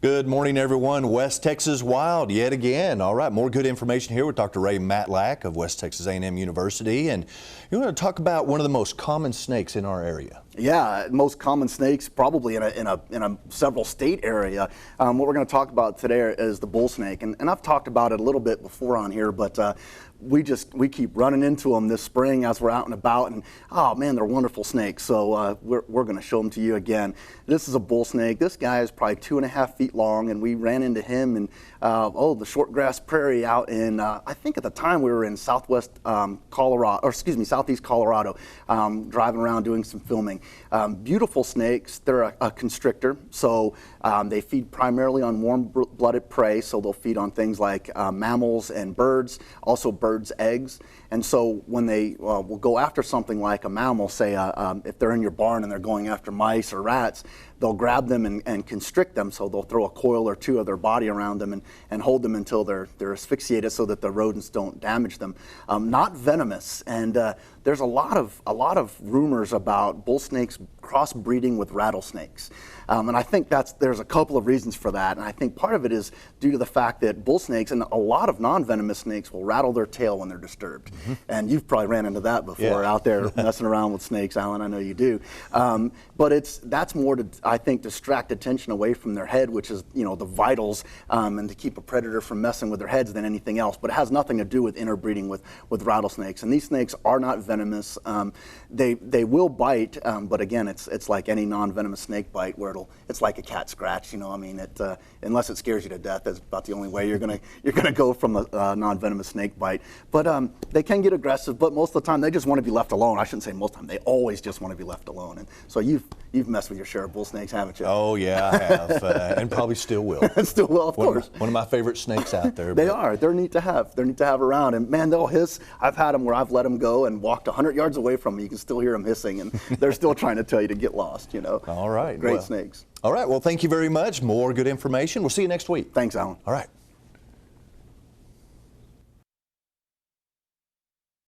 Good morning, everyone. West Texas Wild yet again. All right, more good information here with Dr. Ray Matlack of West Texas A&M University. And you want to talk about one of the most common snakes in our area. Yeah, most common snakes probably in a several state area. What we're going to talk about today is the bull snake, and I've talked about it a little bit before on here, but we keep running into them this spring as we're out and about, and oh man, they're wonderful snakes. So we're going to show them to you again. This is a bull snake. This guy is probably 2.5 feet long, and we ran into him in the short grass prairie out in I think at the time we were in southeast Colorado, driving around doing some filming. Beautiful snakes. They're a constrictor, so they feed primarily on warm-blooded prey, so they'll feed on things like mammals and birds, also birds' eggs. And so when they will go after something like a mammal, say if they're in your barn and they're going after mice or rats, they'll grab them and constrict them, so they'll throw a coil or two of their body around them and hold them until they're asphyxiated so that the rodents don't damage them. Not venomous, and there's a lot of rumors about bull snakes crossbreeding with rattlesnakes. And I think there's a couple of reasons for that, and I think part of it is due to the fact that bull snakes and a lot of non-venomous snakes will rattle their tail when they're disturbed. Mm-hmm. And you've probably ran into that before out there messing around with snakes, Alan, I know you do. But that's more to, I think, distract attention away from their head, which is, the vitals, and to keep a predator from messing with their heads than anything else. But it has nothing to do with interbreeding with rattlesnakes. And these snakes are not venomous. They will bite, but again, it's like any non-venomous snake bite where it's like a cat scratch. Unless it scares you to death, that's about the only way you're gonna go from a non-venomous snake bite. But they can get aggressive, but most of the time they just want to be left alone. I shouldn't say most of the time, they always just want to be left alone. And so you've messed with your share of bull snakes, haven't you? Oh yeah, I have, and probably still will. Still will, of course. One of my favorite snakes out there. They are. They're neat to have. They're neat to have around, and man, they'll hiss. I've had them where I've let them go and walked 100 yards away from them. You can still hear them hissing, and they're still trying to tell you to get lost. All right. Great snakes. All right. Well, thank you very much. More good information. We'll see you next week. Thanks, Alan. All right.